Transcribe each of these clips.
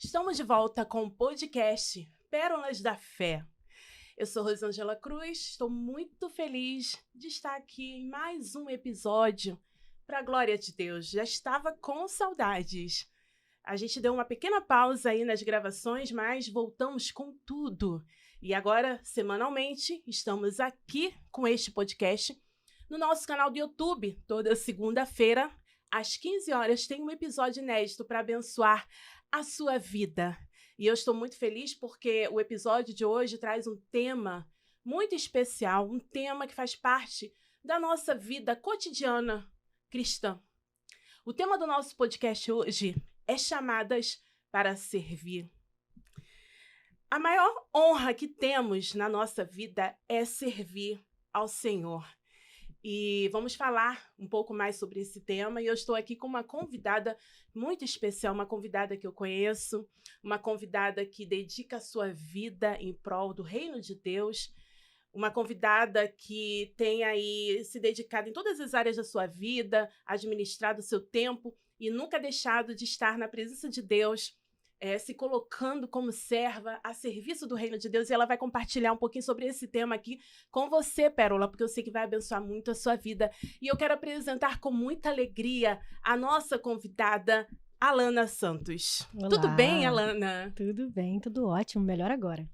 Estamos de volta com o podcast Pérolas da Fé. Eu sou Rosângela Cruz, estou muito feliz de estar aqui em mais um episódio para a glória de Deus. Já estava com saudades. A gente deu uma pequena pausa aí nas gravações, mas voltamos com tudo. E agora, semanalmente, estamos aqui com este podcast no nosso canal do YouTube. Toda segunda-feira, às 15 horas, tem um episódio inédito para abençoar a sua vida. E eu estou muito feliz porque o episódio de hoje traz um tema muito especial, um tema que faz parte da nossa vida cotidiana cristã. O tema do nosso podcast hoje é chamadas para servir. A maior honra que temos na nossa vida é servir ao Senhor. E vamos falar um pouco mais sobre esse tema. E eu estou aqui com uma convidada muito especial, uma convidada que eu conheço, uma convidada que dedica a sua vida em prol do reino de Deus, uma convidada que tem aí se dedicado em todas as áreas da sua vida, administrado o seu tempo e nunca deixado de estar na presença de Deus, se colocando como serva a serviço do reino de Deus. E ela vai compartilhar um pouquinho sobre esse tema aqui com você, Pérola, porque eu sei que vai abençoar muito a sua vida. E eu quero apresentar com muita alegria a nossa convidada, Alana Santos. Olá. Tudo bem, Alana? Tudo bem, tudo ótimo, melhor agora.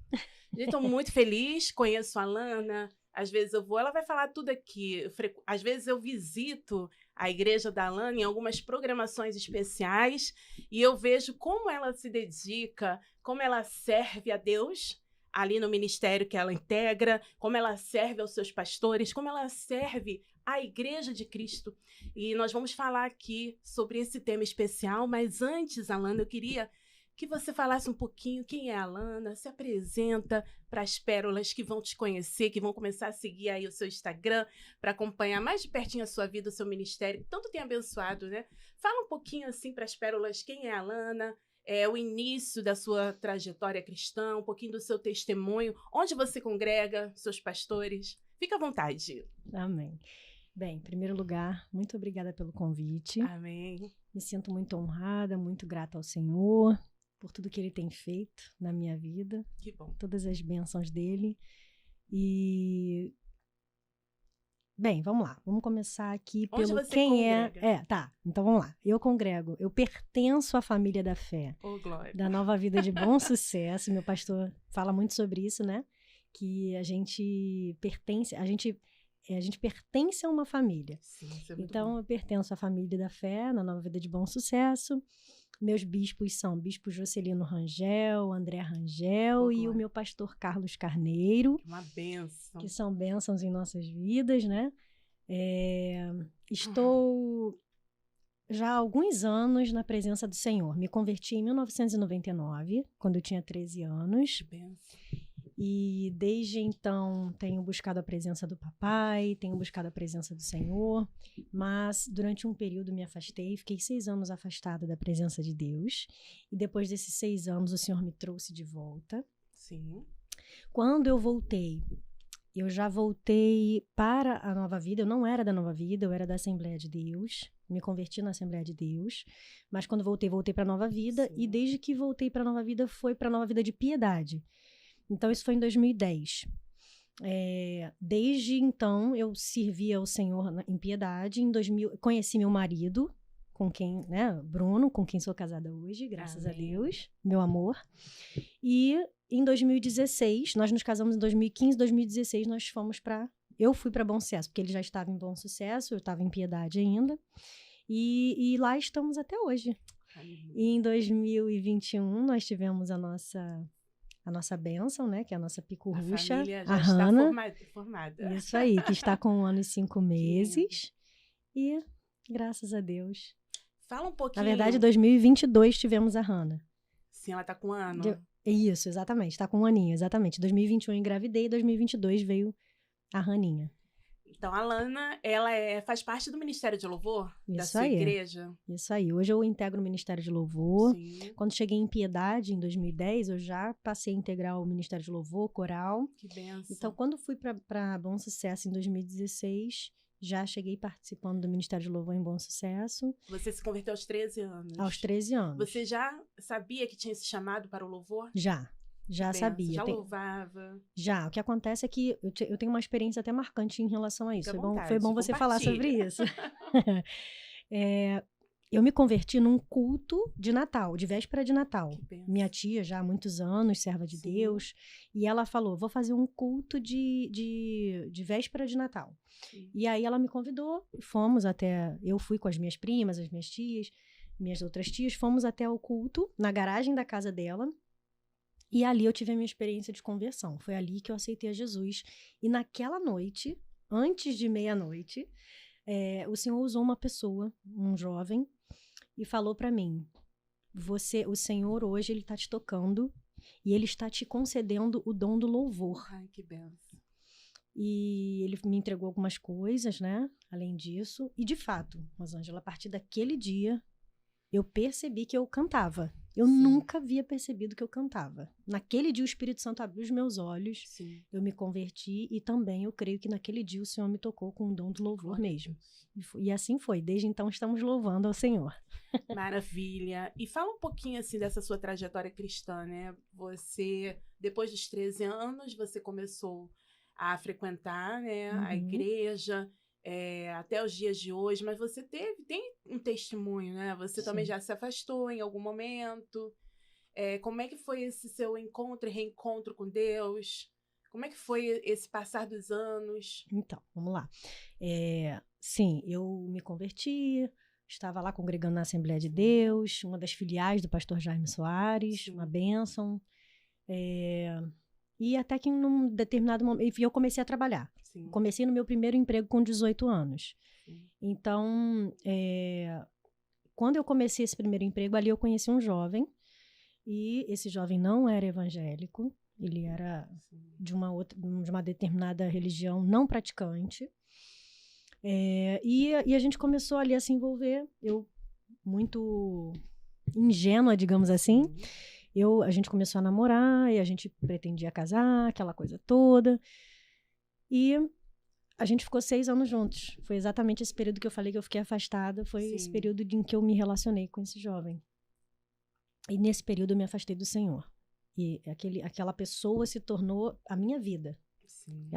Estou muito feliz, conheço a Alana, às vezes eu vou, ela vai falar tudo aqui. Às vezes eu visito a igreja da Alana em algumas programações especiais e eu vejo como ela se dedica, como ela serve a Deus ali no ministério que ela integra, como ela serve aos seus pastores, como ela serve à Igreja de Cristo. E nós vamos falar aqui sobre esse tema especial, mas antes, Alana, eu queria que você falasse um pouquinho quem é a Alana, se apresenta para as pérolas que vão te conhecer, que vão começar a seguir aí o seu Instagram, para acompanhar mais de pertinho a sua vida, o seu ministério, que tanto tem abençoado, né? Fala um pouquinho assim para as pérolas quem é a Alana, o início da sua trajetória cristã, um pouquinho do seu testemunho, onde você congrega, seus pastores. Fica à vontade. Amém. Bem, em primeiro lugar, muito obrigada pelo convite. Amém. Me sinto muito honrada, muito grata ao Senhor por tudo que Ele tem feito na minha vida. Que bom. Todas as bênçãos dEle. E... Bem, vamos lá. Vamos começar aqui onde pelo você quem congrega? Tá. Então vamos lá. Eu congrego. Eu pertenço à família da fé. Oh, glória. Da Nova Vida de Bom Sucesso. Meu pastor fala muito sobre isso, né? Que a gente pertence a uma família. Sim, isso é muito Então, bom. eu pertenço à família da fé, na Nova Vida de Bom Sucesso. Meus bispos são Bispo Jocelino Rangel, André Rangel e o meu pastor Carlos Carneiro. Uma bênção. Que são bênçãos em nossas vidas, né? Estou já há alguns anos na presença do Senhor. Me converti em 1999, quando eu tinha 13 anos. Que bênção. E desde então tenho buscado a presença do papai, tenho buscado a presença do Senhor, mas durante um período me afastei, fiquei 6 anos afastada da presença de Deus, e depois desses 6 anos o Senhor me trouxe de volta. Sim. Quando eu voltei, eu já voltei para a Nova Vida. Eu não era da Nova Vida, eu era da Assembleia de Deus, me converti na Assembleia de Deus, mas quando voltei para a Nova Vida. Sim. E desde que voltei para a Nova Vida foi para a Nova Vida de Piedade. Então, isso foi em 2010. Desde então, eu servi ao Senhor em Piedade. Em 2000, conheci meu marido, com quem, né, Bruno, com quem sou casada hoje, graças a Deus, meu amor. E em 2016, nós nos casamos em 2015, 2016 nós fomos eu fui para Bom Sucesso, porque ele já estava em Bom Sucesso, eu estava em Piedade ainda. E lá estamos até hoje. E em 2021, nós tivemos a nossa bênção, né? Que é a nossa picurrucha, a família já a está Hannah. formada. Isso aí, que está com 1 ano e 5 meses. E, graças a Deus. Fala um pouquinho. Na verdade, em 2022 tivemos a Hannah. Sim, ela está com 1 ano. Isso, exatamente. Está com 1 aninho, exatamente. 2021 eu engravidei e 2022 veio a Haninha. Então, a Alana, ela faz parte do Ministério de Louvor da sua igreja? Isso aí. Hoje eu integro o Ministério de Louvor. Sim. Quando cheguei em Piedade, em 2010, eu já passei a integrar o Ministério de Louvor, coral. Que bênção. Então, quando fui para Bom Sucesso, em 2016, Já cheguei participando do Ministério de Louvor em Bom Sucesso. Você se converteu aos 13 anos? Aos 13 anos. Você já sabia que tinha esse chamado para o louvor? Já sabia. Já louvava? Já. O que acontece é que eu tenho uma experiência até marcante em relação a isso. Foi bom você falar sobre isso. Eu me converti num culto de Natal, de véspera de Natal. Minha tia, já há muitos anos, serva de Deus, e ela falou, vou fazer um culto de véspera de Natal. Sim. E aí ela me convidou, eu fui com as minhas primas, as minhas tias, minhas outras tias, fomos até o culto, na garagem da casa dela, e ali eu tive a minha experiência de conversão. Foi ali que eu aceitei a Jesus. E naquela noite, antes de meia-noite, o Senhor usou uma pessoa, um jovem, e falou para mim, o Senhor hoje, ele está te tocando e ele está te concedendo o dom do louvor. Ai, que benção. E ele me entregou algumas coisas, né? Além disso. E de fato, Rosângela, a partir daquele dia, eu percebi que eu cantava. Eu nunca havia percebido que eu cantava. Naquele dia o Espírito Santo abriu os meus olhos, eu me converti e também eu creio que naquele dia o Senhor me tocou com o dom do louvor mesmo. E assim foi, desde então estamos louvando ao Senhor. Maravilha. E fala um pouquinho assim dessa sua trajetória cristã, né? Você, depois dos 13 anos, você começou a frequentar, né, a igreja, até os dias de hoje, mas você tem um testemunho, né? Você também já se afastou em algum momento. Como é que foi esse seu encontro e reencontro com Deus? Como é que foi esse passar dos anos? Então, vamos lá. Sim, eu me converti, estava lá congregando na Assembleia de Deus, uma das filiais do pastor Jaime Soares, uma bênção. E até que em um determinado momento, eu comecei a trabalhar. Sim. Comecei no meu primeiro emprego com 18 anos. Sim. Então, quando eu comecei esse primeiro emprego, ali eu conheci um jovem, e esse jovem não era evangélico, ele era de uma determinada religião não praticante. E a gente começou ali a se envolver, eu muito ingênua, digamos assim. A gente começou a namorar, e a gente pretendia casar, aquela coisa toda. E a gente ficou 6 anos juntos. Foi exatamente esse período que eu falei que eu fiquei afastada, foi esse período em que eu me relacionei com esse jovem. E nesse período eu me afastei do Senhor. E aquela pessoa se tornou a minha vida. Sim.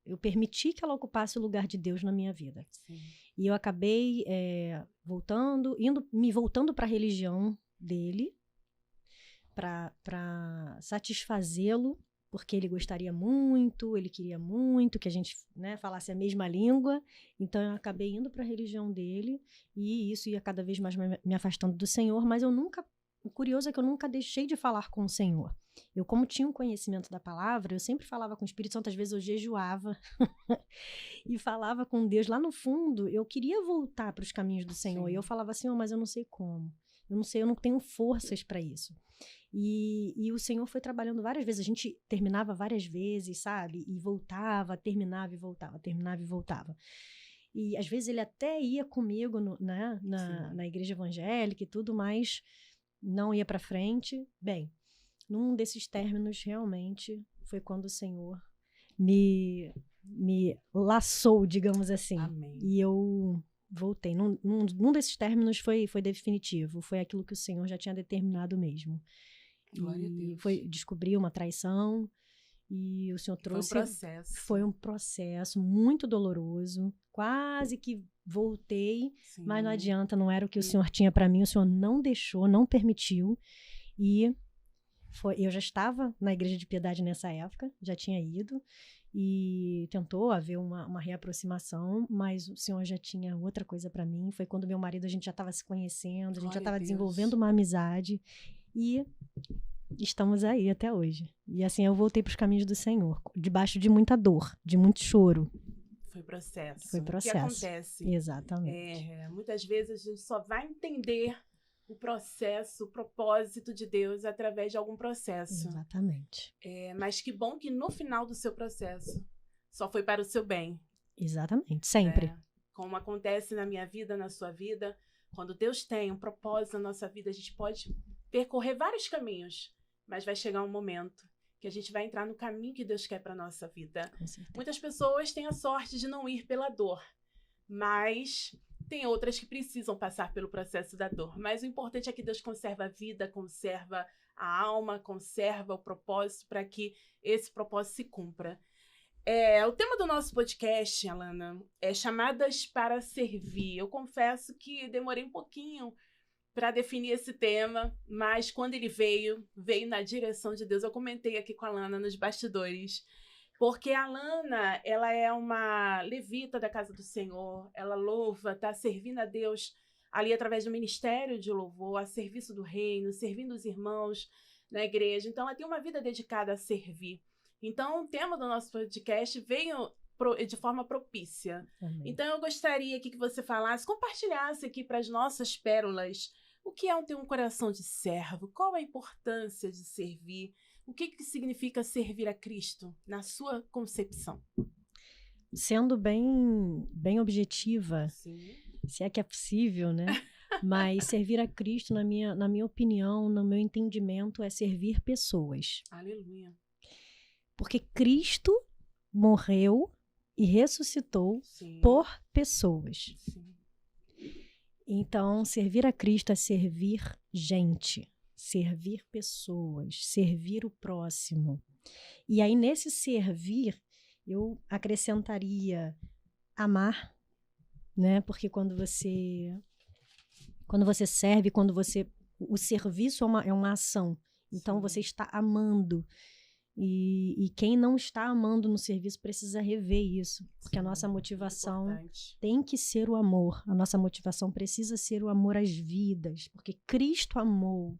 Eu permiti que ela ocupasse o lugar de Deus na minha vida. Sim. E eu acabei me voltando para a religião dele, para satisfazê-lo, porque ele gostaria muito, ele queria muito que a gente, né, falasse a mesma língua. Então eu acabei indo para a religião dele, e isso ia cada vez mais me afastando do Senhor, mas o curioso é que eu nunca deixei de falar com o Senhor. Eu, como tinha um conhecimento da palavra, eu sempre falava com o Espírito Santo, às vezes eu jejuava e falava com Deus. Lá no fundo, eu queria voltar para os caminhos do Senhor. Sim. E eu falava assim, mas eu não sei como. Eu não tenho forças para isso. E o Senhor foi trabalhando várias vezes. A gente terminava várias vezes, sabe? E voltava, terminava e voltava, terminava e voltava. E às vezes ele até ia comigo na igreja evangélica e tudo, mas não ia para frente. Bem, num desses términos, realmente, foi quando o Senhor me laçou, digamos assim. Amém. E eu voltei. Num desses términos foi definitivo. Foi aquilo que o Senhor já tinha determinado mesmo. Glória a Deus. Descobri uma traição, e o Senhor trouxe... Foi um processo. Foi um processo muito doloroso. Quase que voltei, sim, mas não adianta, não era o que o Senhor tinha para mim. O Senhor não deixou, não permitiu. E eu já estava na Igreja de Piedade nessa época, já tinha ido, e tentou haver uma reaproximação, mas o Senhor já tinha outra coisa para mim. Foi quando meu marido, a gente já estava se conhecendo, a gente já estava desenvolvendo uma amizade, e estamos aí até hoje. E assim, eu voltei para os caminhos do Senhor, debaixo de muita dor, de muito choro. Foi processo. Foi processo. O que acontece? Exatamente. Muitas vezes a gente só vai entender o processo, o propósito de Deus através de algum processo. Exatamente. Mas que bom que no final do seu processo só foi para o seu bem. Exatamente, sempre. Como acontece na minha vida, na sua vida, quando Deus tem um propósito na nossa vida, a gente pode percorrer vários caminhos, mas vai chegar um momento que a gente vai entrar no caminho que Deus quer para nossa vida. Com certeza. Muitas pessoas têm a sorte de não ir pela dor, mas tem outras que precisam passar pelo processo da dor. Mas o importante é que Deus conserva a vida, conserva a alma, conserva o propósito para que esse propósito se cumpra. O tema do nosso podcast, Alana, é Chamadas para Servir. Eu confesso que demorei um pouquinho para definir esse tema, mas quando ele veio na direção de Deus. Eu comentei aqui com a Alana nos bastidores, porque a Alana, ela é uma levita da casa do Senhor, ela louva, está servindo a Deus ali através do ministério de louvor, a serviço do reino, servindo os irmãos na igreja. Então, ela tem uma vida dedicada a servir. Então, o tema do nosso podcast veio de forma propícia. Amém. Então, eu gostaria aqui que você falasse, compartilhasse aqui para as nossas pérolas, o que é ter um coração de servo? Qual a importância de servir? O que significa servir a Cristo, na sua concepção? Sendo bem objetiva, Sim. se é que é possível, né? Mas servir a Cristo, na minha opinião, no meu entendimento, é servir pessoas. Aleluia. Porque Cristo morreu e ressuscitou Sim. por pessoas. Sim. Então, servir a Cristo é servir gente, servir pessoas, servir o próximo. E aí, nesse servir, eu acrescentaria amar, né? Porque quando você serve, o serviço é uma ação. Então, Sim. você está amando. E quem não está amando no serviço precisa rever isso. Porque Sim, a nossa motivação importante. tem que ser o amor. A nossa motivação precisa ser o amor às vidas. Porque Cristo amou.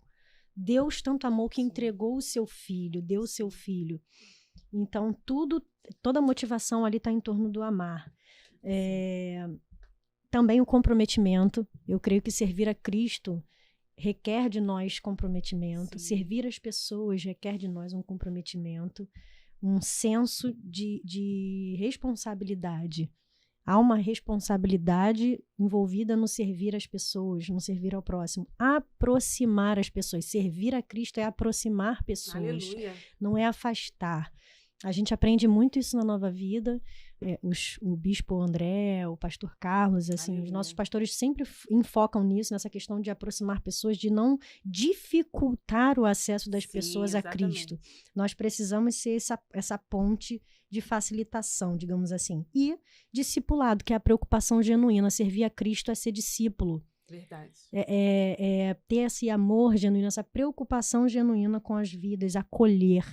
Deus tanto amou que Sim. entregou o seu filho, deu o seu filho. Então, toda a motivação ali está em torno do amar. Também o comprometimento. Eu creio que servir a Cristo requer de nós comprometimento. Sim. Servir as pessoas requer de nós um comprometimento, um senso de responsabilidade. Há uma responsabilidade envolvida no servir as pessoas, no servir ao próximo. Aproximar as pessoas. Servir a Cristo é aproximar pessoas. Aleluia. Não é afastar. A gente aprende muito isso na Nova Vida. O bispo André, o pastor Carlos, assim, Aleluia. os nossos pastores sempre enfocam nisso, nessa questão de aproximar pessoas, de não dificultar o acesso das pessoas a Cristo. Nós precisamos ser essa ponte de facilitação, digamos assim. E discipulado, que é a preocupação genuína. Servir a Cristo é ser discípulo. Verdade. Ter esse amor genuíno, essa preocupação genuína com as vidas, acolher,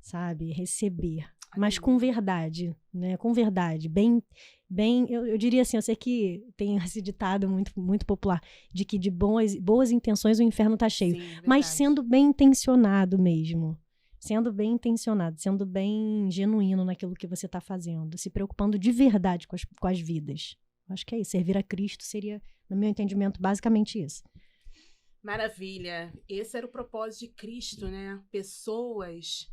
sabe? Receber. Mas com verdade, né? Com verdade. Eu diria assim, eu sei que tem esse ditado muito, muito popular, de que de boas intenções o inferno tá cheio. Sim, mas sendo bem intencionado mesmo. Sendo bem intencionado, sendo bem genuíno naquilo que você está fazendo. Se preocupando de verdade com as vidas. Acho que é isso. Servir a Cristo seria, no meu entendimento, basicamente isso. Maravilha. Esse era o propósito de Cristo, né? Pessoas.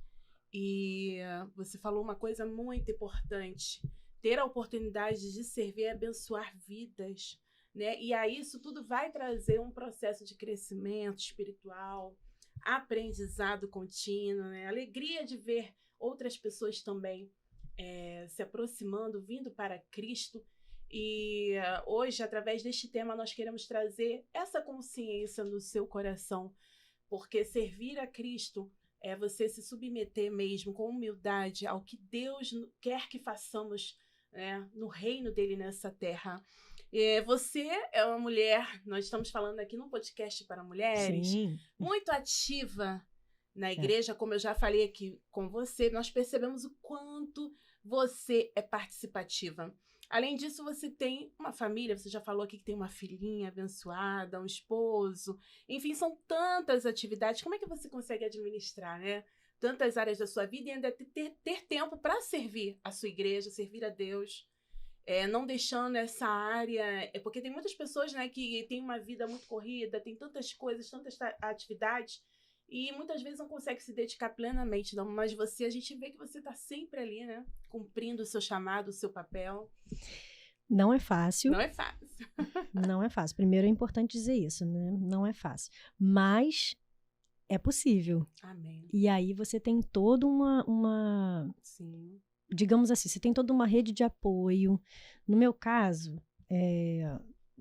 E você falou uma coisa muito importante. Ter a oportunidade de servir e abençoar vidas, né? E aí isso tudo vai trazer um processo de crescimento espiritual, aprendizado contínuo, né? Alegria de ver outras pessoas também se aproximando, vindo para Cristo. E hoje, através deste tema, nós queremos trazer essa consciência no seu coração, porque servir a Cristo é você se submeter mesmo com humildade ao que Deus quer que façamos, né, no reino dele nessa terra. Você é uma mulher, nós estamos falando aqui num podcast para mulheres, Sim. muito ativa na igreja, como eu já falei aqui com você, nós percebemos o quanto você é participativa. Além disso, você tem uma família, você já falou aqui que tem uma filhinha abençoada, um esposo, enfim, são tantas atividades. Como é que você consegue administrar, né? Tantas áreas da sua vida e ainda ter tempo para servir a sua igreja, servir a Deus, não deixando essa área... Porque tem muitas pessoas, né, que têm uma vida muito corrida, tem tantas coisas, tantas atividades, e muitas vezes não consegue se dedicar plenamente, não. Mas a gente vê que você está sempre ali, né? Cumprindo o seu chamado, o seu papel. Não é fácil. Não é fácil. Não é fácil. Primeiro é importante dizer isso, né? Não é fácil. Mas é possível. Amém. E aí você tem toda Sim. digamos assim, você tem toda uma rede de apoio. No meu caso,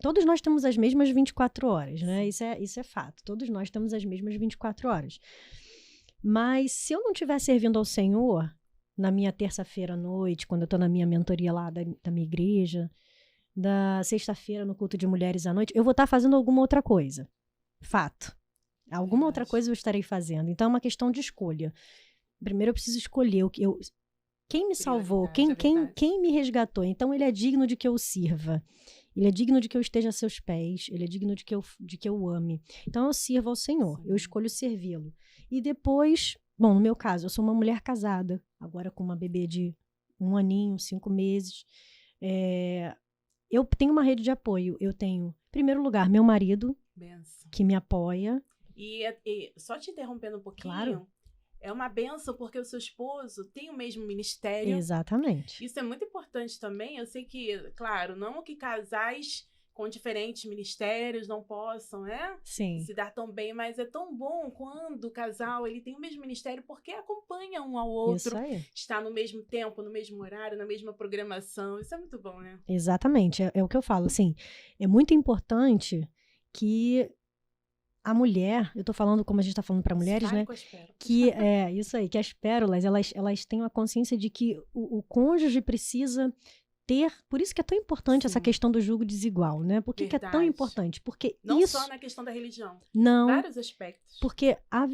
todos nós temos as mesmas 24 horas, né? Isso é fato. Todos nós temos as mesmas 24 horas. Mas se eu não estiver servindo ao Senhor, na minha terça-feira à noite, quando eu estou na minha mentoria lá da minha igreja, da sexta-feira no culto de mulheres à noite, eu vou estar fazendo alguma outra coisa. Fato. Alguma outra coisa eu estarei fazendo. Então é uma questão de escolha. Primeiro eu preciso escolher quem me salvou, quem me resgatou. Então ele é digno de que eu o sirva. Ele é digno de que eu esteja a seus pés. Ele é digno de que eu ame. Então eu sirvo ao Senhor. Sim. Eu escolho servi-lo. E depois, bom, no meu caso, eu sou uma mulher casada, agora com uma bebê de 1 aninho, 5 meses. Eu tenho uma rede de apoio. Eu tenho, em primeiro lugar, meu marido, Benção. que me apoia. E só te interrompendo um pouquinho, Claro. é uma benção porque o seu esposo tem o mesmo ministério. Exatamente. Isso é muito importante também. Eu sei que, claro, não que casais com diferentes ministérios não possam, né? Sim. Se dar tão bem, mas é tão bom quando o casal ele tem o mesmo ministério porque acompanha um ao outro, Isso aí. está no mesmo tempo, no mesmo horário, na mesma programação. Isso é muito bom, né? Exatamente. É o que eu falo, assim, é muito importante que a mulher, eu tô falando como a gente tá falando para mulheres, Fale né? com as pérolas. Que é isso aí, que as pérolas, elas têm a consciência de que o cônjuge precisa ter, por isso que é tão importante Sim. essa questão do julgo desigual, né? Por que é tão Verdade. importante? Porque Não isso só na questão da religião, não, vários aspectos. porque a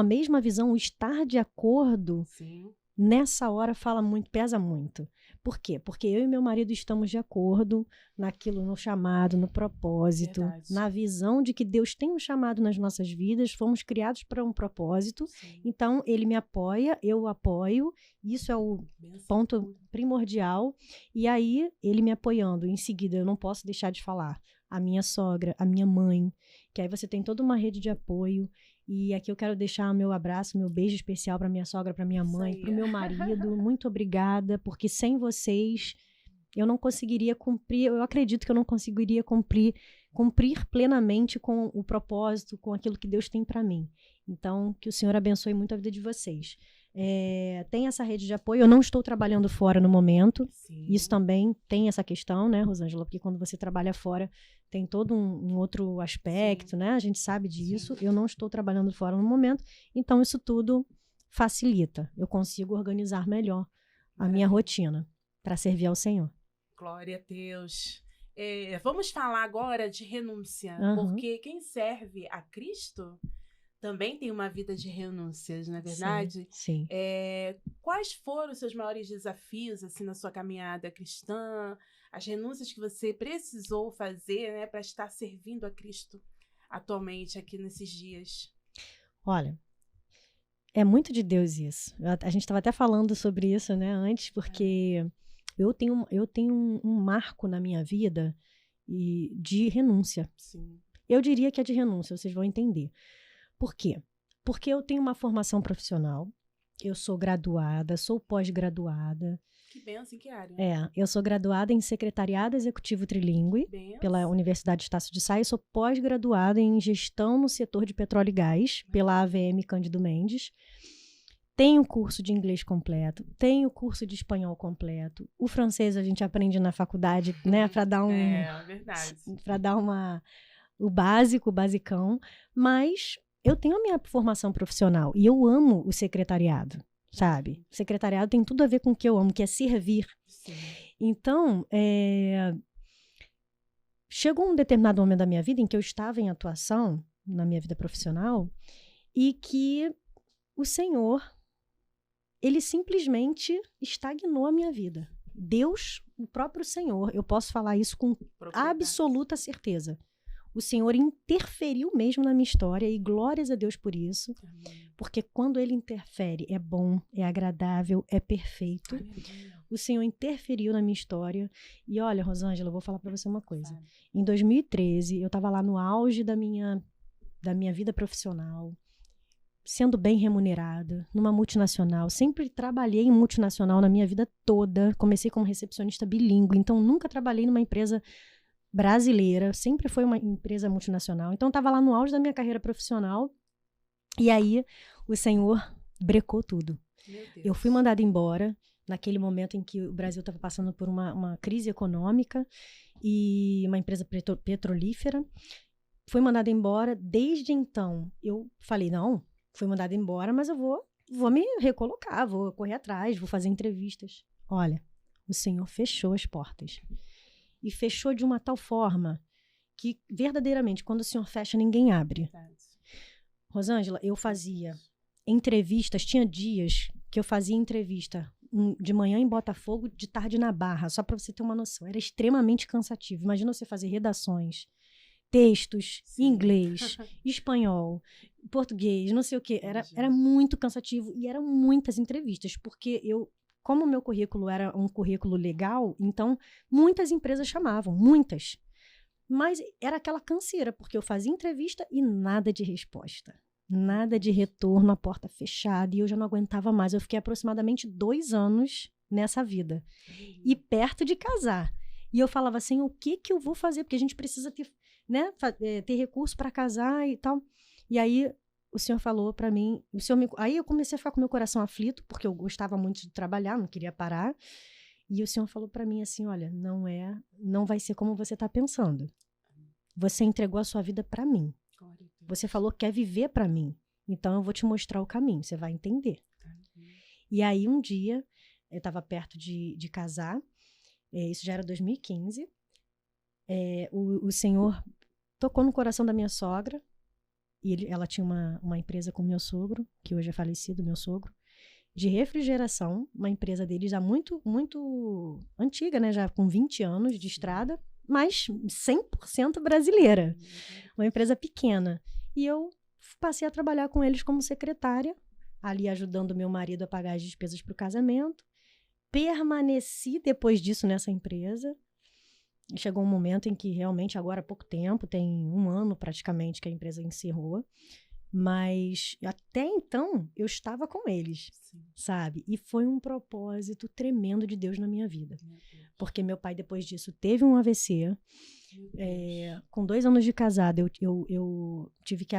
mesma visão, o estar de acordo Sim. nessa hora pesa muito. Por quê? Porque eu e meu marido estamos de acordo naquilo, no chamado, no propósito, Verdade. na visão de que Deus tem um chamado nas nossas vidas, fomos criados para um propósito. Sim. Então, ele me apoia, eu o apoio, isso é o Benção ponto pura. primordial. E aí, ele me apoiando, em seguida, eu não posso deixar de falar a minha sogra, a minha mãe, que aí você tem toda uma rede de apoio. E aqui eu quero deixar meu abraço, meu beijo especial para minha sogra, para minha mãe, para o meu marido. Muito obrigada, porque sem vocês eu não conseguiria cumprir, eu acredito que eu não conseguiria cumprir plenamente com o propósito, com aquilo que Deus tem para mim. Então, que o Senhor abençoe muito a vida de vocês. Tem essa rede de apoio, eu não estou trabalhando fora no momento. Sim. Isso também tem essa questão, né, Rosângela? Porque quando você trabalha fora, tem todo um outro aspecto, Sim. né? A gente sabe disso. Sim. Eu não estou trabalhando fora no momento, então isso tudo facilita. Eu consigo organizar melhor a minha rotina para servir ao Senhor. Glória a Deus. Vamos falar agora de renúncia, porque quem serve a Cristo também tem uma vida de renúncias, não é verdade? Sim. Quais foram os seus maiores desafios assim na sua caminhada cristã? As renúncias que você precisou fazer, né, para estar servindo a Cristo atualmente aqui nesses dias? Olha, é muito de Deus isso. A gente estava até falando sobre isso, né, antes, porque eu tenho um marco na minha vida de renúncia. Sim. Eu diria que é de renúncia, vocês vão entender. Por quê? Porque eu tenho uma formação profissional, eu sou graduada, sou pós-graduada. Que benção, em que área? Eu sou graduada em Secretariado Executivo Trilingue, pela Universidade Estácio de Sá, e sou pós-graduada em Gestão no Setor de Petróleo e Gás, pela AVM Cândido Mendes. Tenho curso de inglês completo, tenho curso de espanhol completo. O francês a gente aprende na faculdade, né, para dar verdade. Para dar o básico, o basicão, mas eu tenho a minha formação profissional e eu amo o secretariado, sabe? O secretariado tem tudo a ver com o que eu amo, que é servir. Sim. Então, chegou um determinado momento da minha vida em que eu estava em atuação, na minha vida profissional, e que o Senhor, ele simplesmente estagnou a minha vida. Deus, o próprio Senhor, eu posso falar isso com absoluta certeza. O Senhor interferiu mesmo na minha história e glórias a Deus por isso. Amém. Porque quando Ele interfere, é bom, é agradável, é perfeito. Amém. O Senhor interferiu na minha história. E olha, Rosângela, eu vou falar para você uma coisa. Em 2013, eu estava lá no auge da minha vida profissional, sendo bem remunerada, numa multinacional. Sempre trabalhei em multinacional na minha vida toda. Comecei como recepcionista bilíngue, então nunca trabalhei numa empresa brasileira, sempre foi uma empresa multinacional. Então, estava lá no auge da minha carreira profissional E aí, o Senhor brecou tudo. Meu Deus. Eu fui mandada embora naquele momento em que o Brasil estava passando por uma crise econômica e uma empresa petrolífera. Fui mandada embora. Desde então, eu falei, não, fui mandada embora, mas eu vou me recolocar, vou correr atrás, vou fazer entrevistas. Olha, o Senhor fechou as portas. E fechou de uma tal forma que, verdadeiramente, quando o Senhor fecha, ninguém abre. Rosângela, eu fazia entrevistas, tinha dias que eu fazia entrevista de manhã em Botafogo, de tarde na Barra, só para você ter uma noção. Era extremamente cansativo. Imagina você fazer textos, Sim. inglês, espanhol, português, não sei o quê. Era muito cansativo e eram muitas entrevistas, porque como o meu currículo era um currículo legal, então muitas empresas chamavam, muitas. Mas era aquela canseira, porque eu fazia entrevista e nada de resposta. Nada de retorno, a porta fechada, e eu já não aguentava mais. Eu fiquei aproximadamente 2 anos nessa vida. E perto de casar. E eu falava assim, o que eu vou fazer? Porque a gente precisa ter, né, ter recurso para casar e tal. E aí o Senhor falou para mim, aí eu comecei a ficar com meu coração aflito, porque eu gostava muito de trabalhar, não queria parar. E o Senhor falou para mim assim, olha, não vai ser como você está pensando. Você entregou a sua vida para mim. Você falou que quer viver para mim. Então eu vou te mostrar o caminho, você vai entender. E aí um dia, eu estava perto de casar, isso já era 2015, o Senhor tocou no coração da minha sogra, e ela tinha uma empresa com meu sogro, que hoje é falecido, meu sogro, de refrigeração, uma empresa deles já muito, muito antiga, né, já com 20 anos de estrada, mas 100% brasileira, uma empresa pequena. E eu passei a trabalhar com eles como secretária, ali ajudando meu marido a pagar as despesas para o casamento. Permaneci depois disso nessa empresa. Chegou um momento em que realmente, agora há pouco tempo, tem 1 ano praticamente que a empresa encerrou, mas até então eu estava com eles, sabe? E foi um propósito tremendo de Deus na minha vida. Porque meu pai, depois disso, teve um AVC. Com 2 anos de casada, eu tive que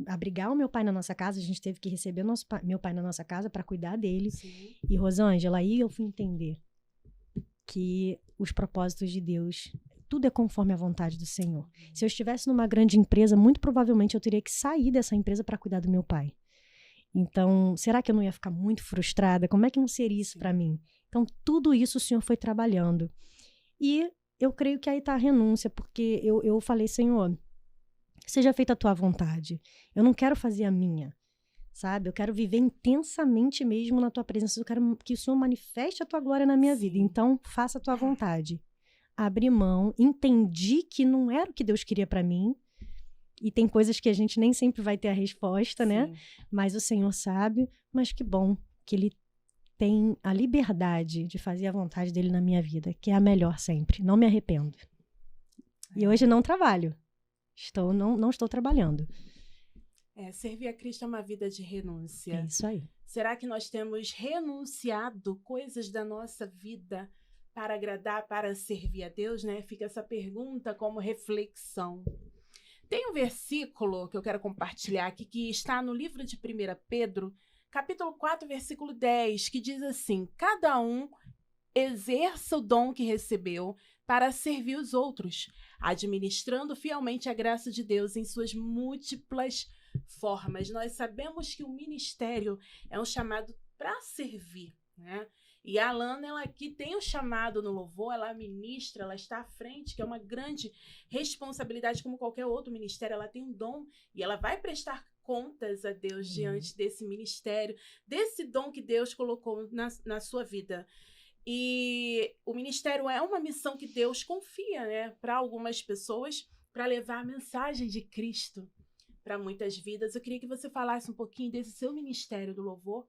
abrigar o meu pai na nossa casa. A gente teve que receber meu pai na nossa casa para cuidar dele. Sim. E, Rosângela, aí eu fui entender que os propósitos de Deus, tudo é conforme a vontade do Senhor. Se eu estivesse numa grande empresa, muito provavelmente eu teria que sair dessa empresa para cuidar do meu pai. Então, será que eu não ia ficar muito frustrada? Como é que não seria isso para mim? Então, tudo isso o Senhor foi trabalhando. E eu creio que aí está a renúncia, porque eu falei, Senhor, seja feita a tua vontade. Eu não quero fazer a minha, sabe? Eu quero viver intensamente mesmo na tua presença. Eu quero que o Senhor manifeste a tua glória na minha vida. Então, faça a tua vontade. Abri mão, entendi que não era o que Deus queria para mim. E tem coisas que a gente nem sempre vai ter a resposta, né? Mas o Senhor sabe. Mas que bom que Ele tem a liberdade de fazer a vontade dele na minha vida, que é a melhor sempre. Não me arrependo. E hoje não trabalho. Não estou trabalhando. Servir a Cristo é uma vida de renúncia. É isso aí. Será que nós temos renunciado coisas da nossa vida para agradar, para servir a Deus, né? Fica essa pergunta como reflexão. Tem um versículo que eu quero compartilhar aqui, que está no livro de 1 Pedro, capítulo 4, versículo 10, que diz assim: cada um exerça o dom que recebeu para servir os outros, administrando fielmente a graça de Deus em suas múltiplas formas. Nós sabemos que o ministério é um chamado para servir, né? E a Alana, ela aqui tem um chamado no louvor, ela ministra, ela está à frente, que é uma grande responsabilidade como qualquer outro ministério. Ela tem um dom e ela vai prestar contas a Deus diante desse ministério, desse dom que Deus colocou na sua vida. E o ministério é uma missão que Deus confia, né, para algumas pessoas, para levar a mensagem de Cristo para muitas vidas. Eu queria que você falasse um pouquinho desse seu ministério do louvor,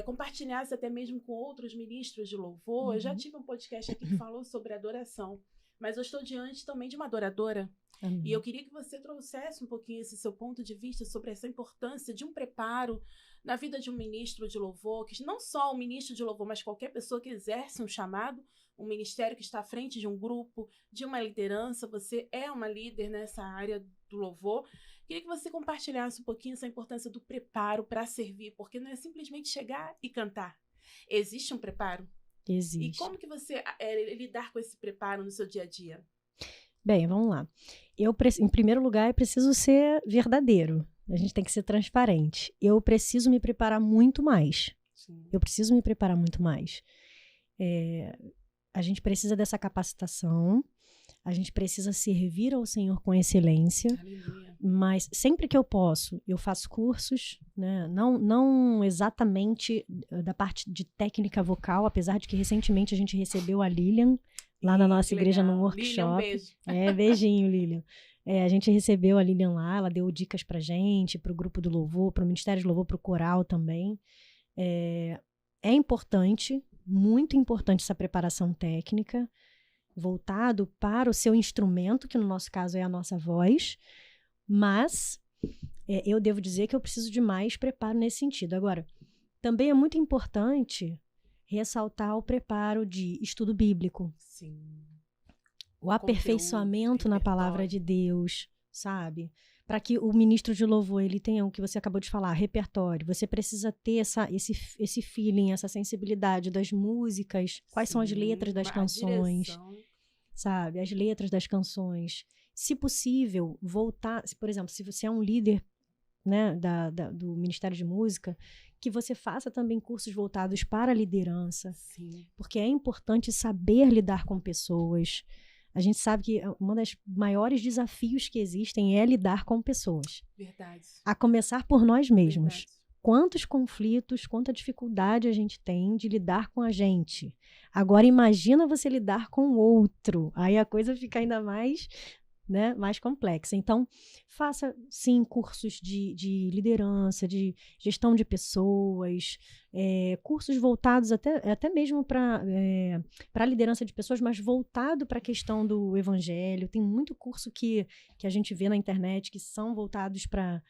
compartilhasse até mesmo com outros ministros de louvor. Eu já tive um podcast aqui que falou sobre adoração, mas eu estou diante também de uma adoradora. Amém. E eu queria que você trouxesse um pouquinho esse seu ponto de vista sobre essa importância de um preparo na vida de um ministro de louvor, que não só um ministro de louvor, mas qualquer pessoa que exerce um chamado, um ministério que está à frente de um grupo, de uma liderança. Você é uma líder nessa área do louvor. Queria que você compartilhasse um pouquinho essa importância do preparo para servir, porque não é simplesmente chegar e cantar. Existe um preparo? Existe. E como que você lidar com esse preparo no seu dia a dia? Bem, vamos lá. Em primeiro lugar, é preciso ser verdadeiro. A gente tem que ser transparente. Eu preciso me preparar muito mais. Sim. Eu preciso me preparar muito mais. A gente precisa dessa capacitação. A gente precisa servir ao Senhor com excelência. Aleluia. Mas sempre que eu posso, eu faço cursos, né? Não exatamente da parte de técnica vocal, apesar de que recentemente a gente recebeu a Lilian lá na nossa igreja num workshop. Lilian, um beijo. Beijinho, Lilian. A gente recebeu a Lilian lá, ela deu dicas pra gente, pro grupo do louvor, pro Ministério de Louvor, pro coral também. É importante, muito importante essa preparação técnica, voltado para o seu instrumento, que no nosso caso é a nossa voz, mas eu devo dizer que eu preciso de mais preparo nesse sentido. Agora, também é muito importante ressaltar o preparo de estudo bíblico. Sim. O aperfeiçoamento na palavra de Deus, sabe? Para que o ministro de louvor ele tenha o que você acabou de falar, repertório. Você precisa ter esse feeling, essa sensibilidade das músicas. Quais são as letras das canções, sabe? As letras das canções. Se possível, voltar... Por exemplo, se você é um líder, né, do Ministério de Música, que você faça também cursos voltados para a liderança. Sim. Porque é importante saber lidar com pessoas. A gente sabe que um dos maiores desafios que existem é lidar com pessoas. Verdade. A começar por nós mesmos. Verdade. Quantos conflitos, quanta dificuldade a gente tem de lidar com a gente. Agora imagina você lidar com o outro. Aí a coisa fica ainda mais, né, mais complexa. Então, faça, sim, cursos de liderança, de gestão de pessoas, cursos voltados até mesmo para a liderança de pessoas, mas voltado para a questão do evangelho. Tem muito curso que a gente vê na internet que são voltados para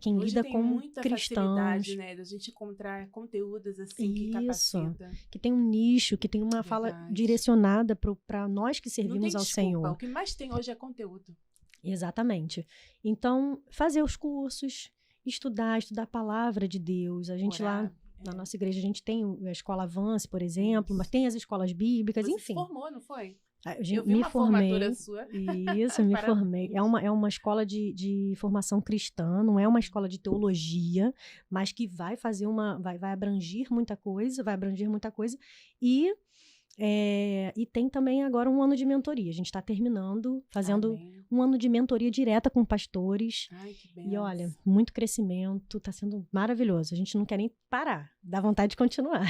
quem Hoje lida tem com muita cristãos. facilidade, né, da gente encontrar conteúdos assim que capacita. Que tem um nicho, que tem uma fala direcionada para nós que servimos ao Senhor. O que mais tem hoje é conteúdo. Exatamente. Então, fazer os cursos, estudar a palavra de Deus. A gente lá na nossa igreja, a gente tem a escola Avance, por exemplo, mas tem as escolas bíblicas, Você enfim. Você se formou, não foi? Eu vi uma formatura sua. Isso, me formei. É uma escola de formação cristã, não é uma escola de teologia, mas que vai fazer vai abranger muita coisa, e tem também agora um ano de mentoria. A gente está terminando, fazendo um ano de mentoria direta com pastores. Ai, que benção. E olha, muito crescimento, está sendo maravilhoso. A gente não quer nem parar, dá vontade de continuar.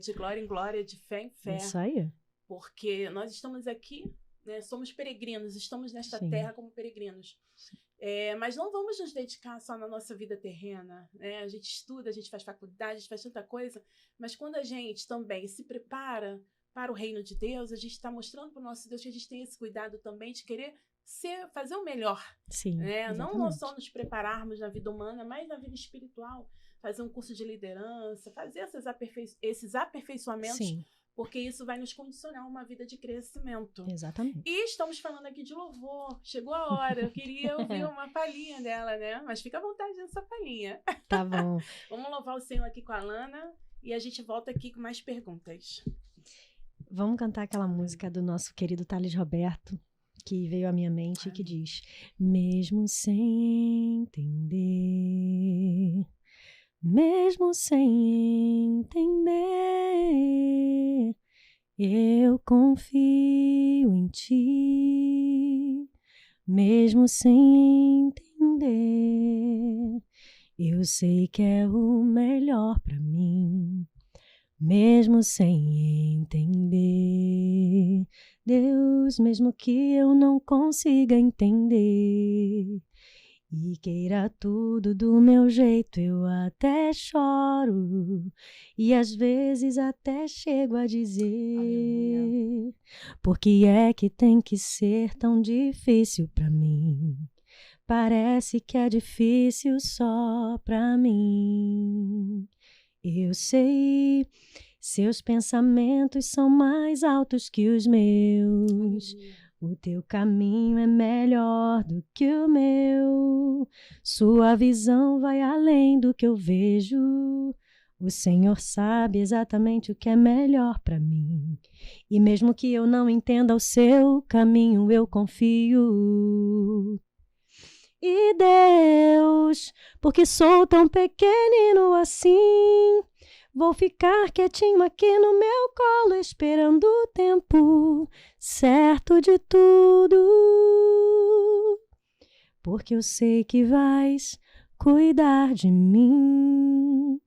De glória em glória, de fé em fé. Isso aí. Porque nós estamos aqui, né, somos peregrinos, estamos nesta Sim. terra como peregrinos. Mas não vamos nos dedicar só na nossa vida terrena, né? A gente estuda, a gente faz faculdade, a gente faz tanta coisa, mas quando a gente também se prepara para o reino de Deus, a gente está mostrando para o nosso Deus que a gente tem esse cuidado também de querer fazer o melhor. Sim, né? Não só nos prepararmos na vida humana, mas na vida espiritual. Fazer um curso de liderança, fazer esses aperfeiçoamentos. Sim. Porque isso vai nos condicionar a uma vida de crescimento. Exatamente. E estamos falando aqui de louvor. Chegou a hora. Eu queria ouvir uma palhinha dela, né? Mas fica à vontade nessa palhinha. Tá bom. Vamos louvar o Senhor aqui com a Lana e a gente volta aqui com mais perguntas. Vamos cantar aquela música do nosso querido Thales Roberto, que veio à minha mente e que diz: mesmo sem entender... Mesmo sem entender, eu confio em ti. Mesmo sem entender, eu sei que é o melhor pra mim. Mesmo sem entender, Deus, mesmo que eu não consiga entender e queira tudo do meu jeito, eu até choro e às vezes até chego a dizer: aleluia, por que é que tem que ser tão difícil pra mim? Parece que é difícil só pra mim. Eu sei, seus pensamentos são mais altos que os meus. O teu caminho é melhor do que o meu. Sua visão vai além do que eu vejo. O Senhor sabe exatamente o que é melhor para mim. E mesmo que eu não entenda o seu caminho, eu confio. E Deus, porque sou tão pequenino assim, vou ficar quietinho aqui no meu colo, esperando o tempo certo de tudo. Porque eu sei que vais cuidar de mim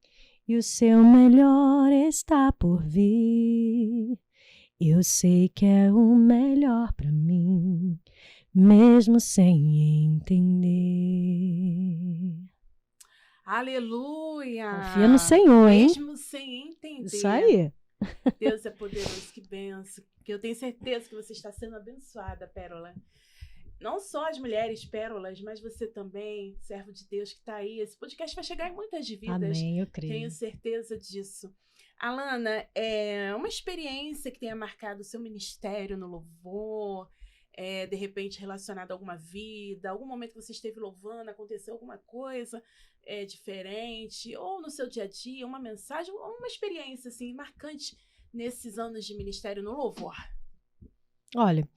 e o seu melhor está por vir. Eu sei que é o melhor para mim, mesmo sem entender. Aleluia! Confia no Senhor, hein? Mesmo sem entender. Isso aí. Deus é poderoso, que benção. Que eu tenho certeza que você está sendo abençoada, Pérola. Não só as mulheres pérolas, mas você também, servo de Deus que está aí. Esse podcast vai chegar em muitas vidas. Amém, eu creio. Tenho certeza disso. Alana, é uma experiência que tenha marcado o seu ministério no louvor, de repente relacionado a alguma vida, algum momento que você esteve louvando, aconteceu alguma coisa diferente, ou no seu dia a dia, uma mensagem, ou uma experiência assim, marcante nesses anos de ministério no louvor? Olha,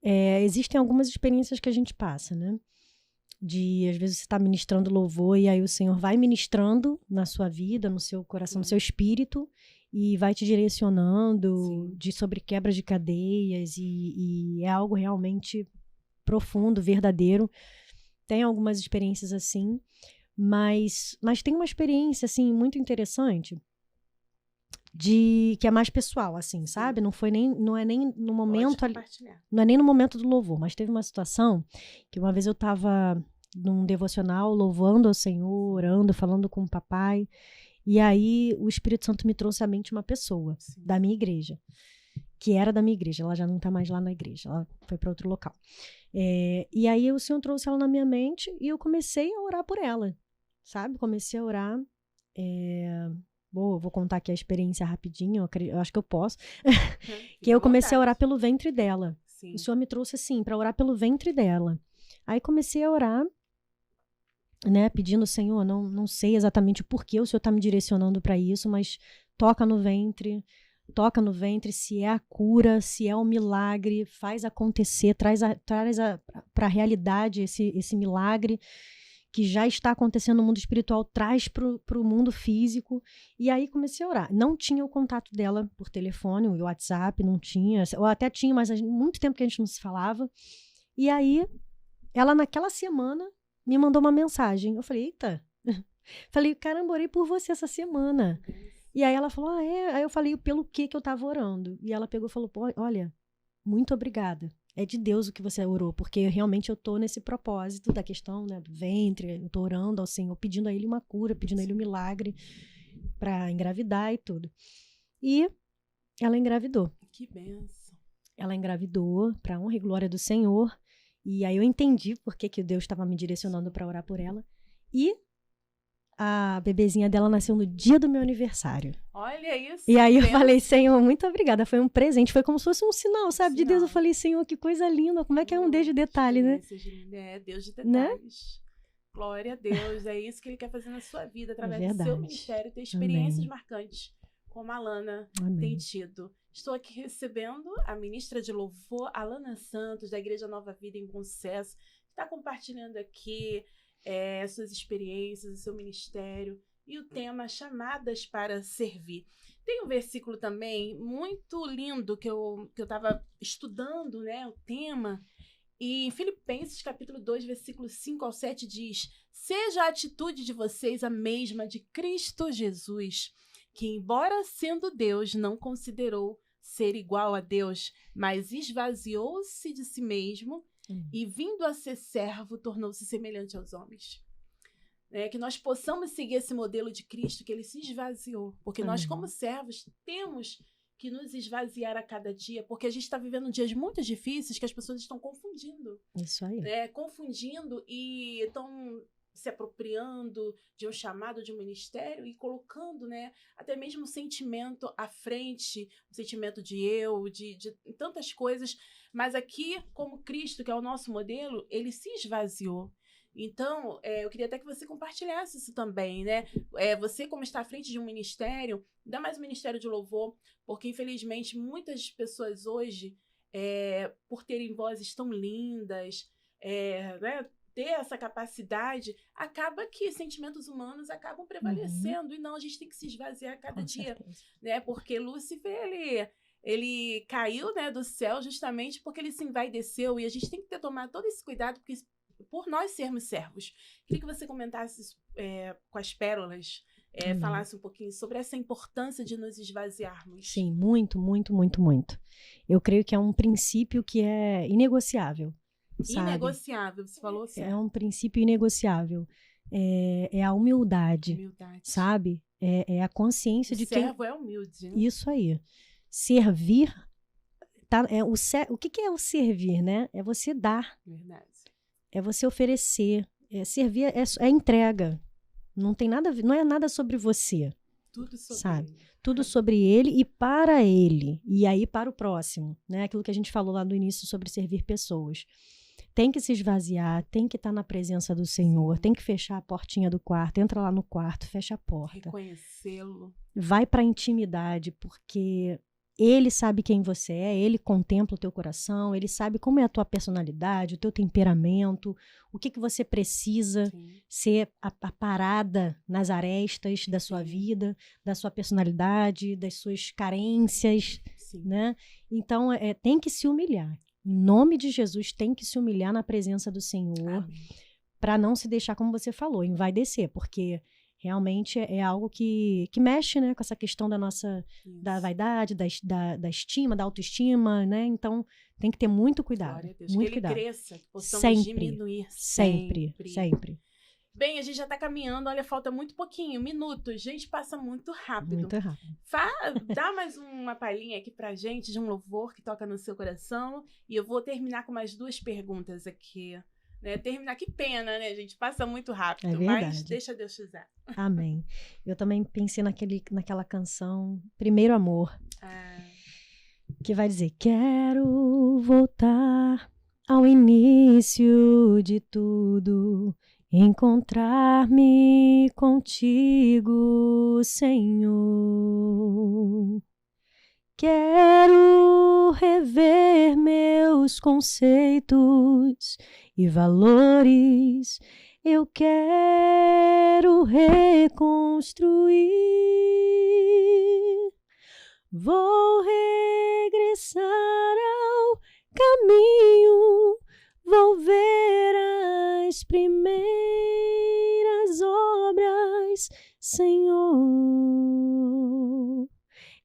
existem algumas experiências que a gente passa, né? Às vezes você está ministrando louvor e aí o Senhor vai ministrando na sua vida, no seu coração, no seu espírito, e vai te direcionando sobre quebra de cadeias, e é algo realmente profundo, verdadeiro. Tem algumas experiências assim, mas tem uma experiência assim muito interessante que é mais pessoal, assim, sabe? Não é nem no momento ali, não é nem no momento do louvor, mas teve uma situação que uma vez eu estava num devocional louvando ao Senhor, orando, falando com o papai, e aí o Espírito Santo me trouxe à mente uma pessoa da minha igreja, que era da minha igreja. Ela já não está mais lá na igreja, ela foi para outro local. E aí o Senhor trouxe ela na minha mente e eu comecei a orar por ela, sabe? Comecei a orar. Vou contar aqui a experiência rapidinho, eu acho que eu posso. Que eu comecei a orar pelo ventre dela. Sim. O Senhor me trouxe assim, para orar pelo ventre dela. Aí comecei a orar, né, pedindo, Senhor, não sei exatamente o porquê o Senhor está me direcionando para isso, mas toca no ventre, se é a cura, se é o milagre, faz acontecer, traz para a realidade esse milagre que já está acontecendo no mundo espiritual, traz para o mundo físico. E aí comecei a orar. Não tinha o contato dela por telefone, o WhatsApp, não tinha, ou até tinha, mas muito tempo que a gente não se falava. E aí, ela naquela semana me mandou uma mensagem. Eu falei, eita. Falei, caramba, orei por você essa semana. E aí ela falou, Aí eu falei, pelo que eu tava orando? E ela pegou e falou, olha, muito obrigada. É de Deus o que você orou, porque realmente eu tô nesse propósito da questão, né, do ventre, eu tô orando ao Senhor, pedindo a Ele uma cura, pedindo a Ele um milagre para engravidar e tudo. E ela engravidou. Que benção. Ela engravidou, para honra e glória do Senhor. E aí eu entendi por que Deus estava me direcionando para orar por ela. E a bebezinha dela nasceu no dia do meu aniversário. Olha isso. E aí eu falei, Senhor, muito obrigada. Foi um presente, foi como se fosse um sinal, sabe? De Deus. Eu falei, Senhor, que coisa linda. Como é que é um Deus de detalhe, né? Deus de detalhes. Né? Glória a Deus. É isso que Ele quer fazer na sua vida, através do seu ministério, ter experiências marcantes, como a Alana tem tido. Estou aqui recebendo a ministra de louvor, Alana Santos, da Igreja Nova Vida em Bom Sucesso, que está compartilhando aqui suas experiências, o seu ministério e o tema Chamadas para Servir. Tem um versículo também muito lindo que eu estava estudando, né, o tema, e em Filipenses capítulo 2, versículos 5 ao 7 diz: seja a atitude de vocês a mesma de Cristo Jesus, que embora sendo Deus, não considerou ser igual a Deus, mas esvaziou-se de si mesmo e, vindo a ser servo, tornou-se semelhante aos homens. Que nós possamos seguir esse modelo de Cristo, que Ele se esvaziou. Porque nós, como servos, temos que nos esvaziar a cada dia, porque a gente está vivendo dias muito difíceis que as pessoas estão confundindo. Isso aí. Confundindo e estão se apropriando de um chamado, de um ministério e colocando, né, até mesmo o sentimento à frente, o sentimento de tantas coisas, Mas aqui, como Cristo, que é o nosso modelo, ele se esvaziou. Então, eu queria até que você compartilhasse isso também, né? Você, como está à frente de um ministério, ainda mais um ministério de louvor, porque, infelizmente, muitas pessoas hoje, por terem vozes tão lindas, né, ter essa capacidade, acaba que sentimentos humanos acabam prevalecendo. E não, a gente tem que se esvaziar a cada dia, né? Porque Lúcifer, ele caiu, né, do céu justamente porque ele se envaideceu, e a gente tem que tomar todo esse cuidado, porque por nós sermos servos. Queria que você comentasse com as pérolas, falasse um pouquinho sobre essa importância de nos esvaziarmos. Sim, muito, muito, muito, muito. Eu creio que é um princípio que é inegociável. Sabe? Inegociável, você falou certo. É um princípio inegociável. É a humildade, sabe? É a consciência de quem... O servo é humilde, né? Isso aí. Servir... O que é o servir, né? É você dar. Verdade. É você oferecer. Servir é entrega. Não tem nada, não é nada sobre você. Tudo sobre sabe? ele. Tudo sobre ele e para ele. E aí para o próximo. Né? Aquilo que a gente falou lá no início sobre servir pessoas. Tem que se esvaziar, tem que estar na presença do Senhor, tem que fechar a portinha do quarto, entra lá no quarto, fecha a porta. Reconhecê-lo. Vai para a intimidade, porque ele sabe quem você é, ele contempla o teu coração, ele sabe como é a tua personalidade, o teu temperamento, o que você precisa ser a parada nas arestas da sua vida, da sua personalidade, das suas carências, né? Então, tem que se humilhar. Em nome de Jesus, tem que se humilhar na presença do Senhor para não se deixar, como você falou, envaidecer, porque realmente é algo que mexe, né, com essa questão da nossa da vaidade, da estima, da autoestima, né? Então, tem que ter muito cuidado. Glória a Deus. Muito que cuidado. Ele cresça, que possamos Sempre, diminuir sempre. Bem, a gente já está caminhando, olha, falta muito pouquinho, minutos. Gente, passa muito rápido. Muito rápido. Dá mais uma palhinha aqui pra gente de um louvor que toca no seu coração. E eu vou terminar com mais 2 perguntas aqui. Né? Terminar, que pena, né, gente? Passa muito rápido, mas deixa Deus te usar. Amém. Eu também pensei naquela canção Primeiro Amor, que vai dizer: quero voltar ao início de tudo, encontrar-me contigo, Senhor. Quero rever meus conceitos e valores. Eu quero reconstruir. Vou regressar ao caminho. Vou ver as primeiras obras, Senhor.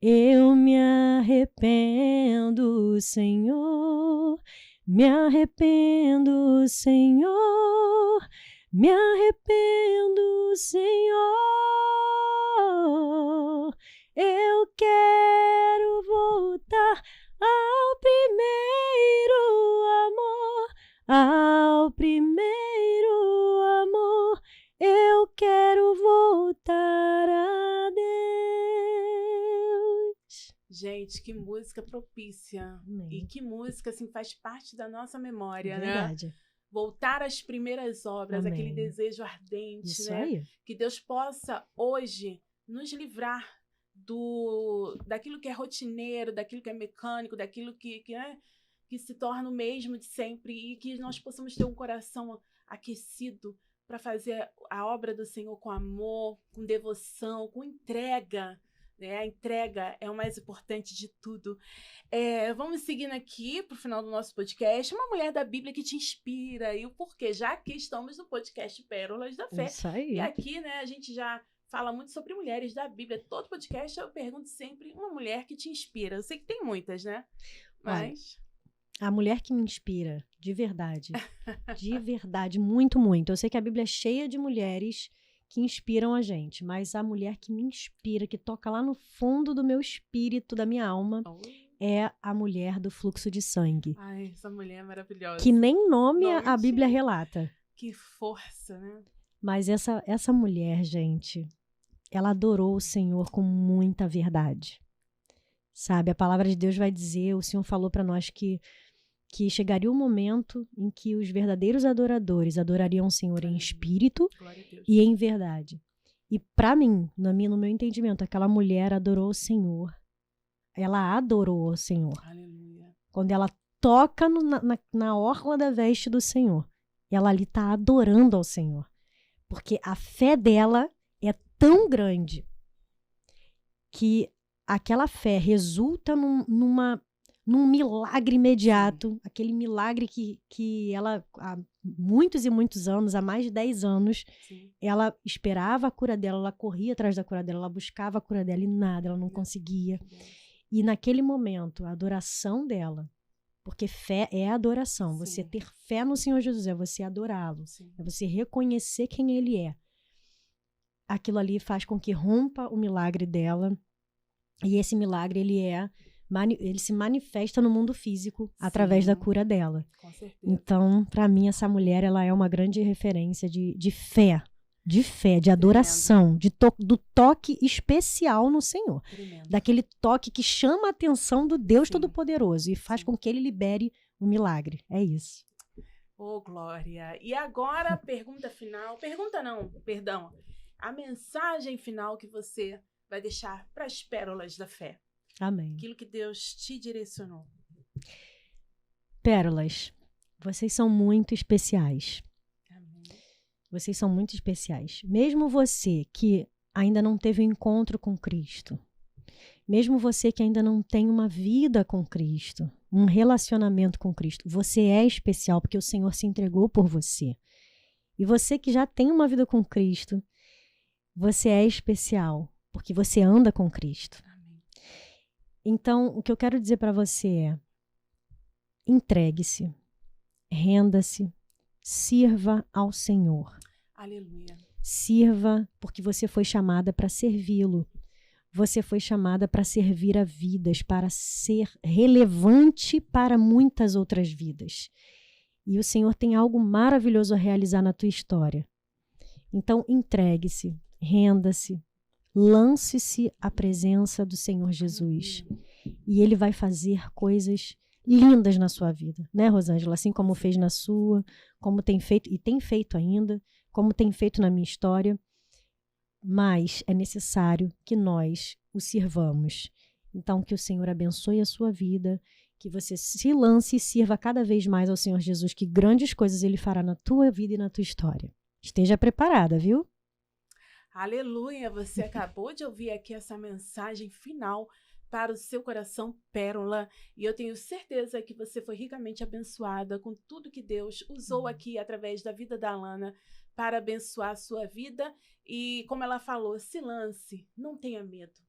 Eu me arrependo, Senhor. Me arrependo, Senhor. Me arrependo, Senhor. Eu quero voltar ao primeiro amor, ao primeiro amor. Eu quero voltar a Deus. Gente, que música propícia. E que música, assim, faz parte da nossa memória, Verdade. Né? Voltar às primeiras obras, aquele desejo ardente, isso né? Aí. Que Deus possa hoje nos livrar daquilo que é rotineiro, daquilo que é mecânico, daquilo que se torna o mesmo de sempre, e que nós possamos ter um coração aquecido para fazer a obra do Senhor com amor, com devoção, com entrega. Né? A entrega é o mais importante de tudo. Vamos seguindo aqui para o final do nosso podcast. Uma mulher da Bíblia que te inspira. E o porquê? Já que estamos no podcast Pérolas da Fé. Isso aí. E aqui, né, a gente já fala muito sobre mulheres da Bíblia. Todo podcast eu pergunto sempre uma mulher que te inspira. Eu sei que tem muitas, né? Mas... a mulher que me inspira, de verdade, muito, muito. Eu sei que a Bíblia é cheia de mulheres que inspiram a gente, mas a mulher que me inspira, que toca lá no fundo do meu espírito, da minha alma, é a mulher do fluxo de sangue. Ai, essa mulher é maravilhosa. Que nem nome a Bíblia relata. Que força, né? Mas essa mulher, gente, ela adorou o Senhor com muita verdade. Sabe, a palavra de Deus vai dizer, o Senhor falou para nós que que chegaria um momento em que os verdadeiros adoradores adorariam o Senhor em espírito e em verdade. E para mim, no meu entendimento, aquela mulher adorou o Senhor. Ela adorou o Senhor. Aleluia. Quando ela toca na orla da veste do Senhor, ela ali está adorando ao Senhor. Porque a fé dela é tão grande que aquela fé resulta num milagre imediato. Sim. Aquele milagre que ela, há muitos e muitos anos, há mais de 10 anos, sim, ela esperava a cura dela, ela corria atrás da cura dela, ela buscava a cura dela e nada, ela não conseguia. E naquele momento, a adoração dela, porque fé é adoração, sim, você ter fé no Senhor Jesus, é você adorá-lo, é você reconhecer quem Ele é. Aquilo ali faz com que rompa o milagre dela, e esse milagre, ele se manifesta no mundo físico, sim, através da cura dela. Com certeza. Então, para mim, essa mulher, ela é uma grande referência de fé, de adoração, do toque especial no Senhor. Tremendo. Daquele toque que chama a atenção do Deus, sim, Todo-Poderoso e faz, sim, com que Ele libere o milagre. É isso. Oh, glória! E agora, a pergunta final, a mensagem final que você vai deixar para as pérolas da fé. Amém. Aquilo que Deus te direcionou. Pérolas, vocês são muito especiais. Amém. Vocês são muito especiais. Mesmo você que ainda não teve um encontro com Cristo, mesmo você que ainda não tem uma vida com Cristo, um relacionamento com Cristo, você é especial porque o Senhor se entregou por você. E você que já tem uma vida com Cristo, você é especial porque você anda com Cristo. Amém. Então, o que eu quero dizer para você é: entregue-se, renda-se, sirva ao Senhor. Aleluia. Sirva porque você foi chamada para servi-lo. Você foi chamada para servir a vidas, para ser relevante para muitas outras vidas. E o Senhor tem algo maravilhoso a realizar na tua história. Então, entregue-se, renda-se, lance-se à presença do Senhor Jesus. E Ele vai fazer coisas lindas na sua vida, né, Rosângela? Assim como fez na sua, como tem feito, e tem feito ainda, como tem feito na minha história. Mas é necessário que nós o sirvamos. Então, que o Senhor abençoe a sua vida, que você se lance e sirva cada vez mais ao Senhor Jesus, que grandes coisas Ele fará na tua vida e na tua história. Esteja preparada, viu? Aleluia! Você acabou de ouvir aqui essa mensagem final para o seu coração, pérola, e eu tenho certeza que você foi ricamente abençoada com tudo que Deus usou aqui através da vida da Alana para abençoar a sua vida. E como ela falou, se lance, não tenha medo,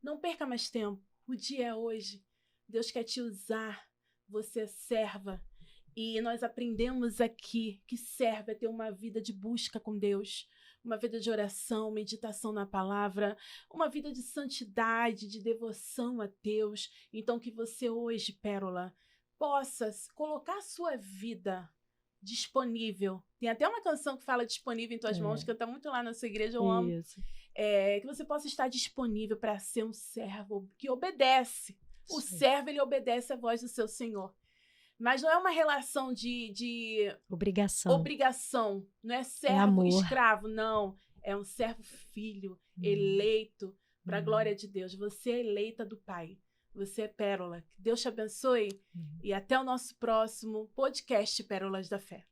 não perca mais tempo, o dia é hoje, Deus quer te usar, você é serva, e nós aprendemos aqui que serva é ter uma vida de busca com Deus, uma vida de oração, meditação na palavra, uma vida de santidade, de devoção a Deus. Então que você hoje, pérola, possa colocar a sua vida disponível. Tem até uma canção que fala disponível em tuas mãos, que canta muito lá na sua igreja, eu amo. Que você possa estar disponível para ser um servo que obedece. O servo, ele obedece à voz do seu Senhor. Mas não é uma relação de obrigação. Não é servo escravo, não. É um servo filho, eleito para a glória de Deus. Você é eleita do Pai. Você é pérola. Que Deus te abençoe. E até o nosso próximo podcast Pérolas da Fé.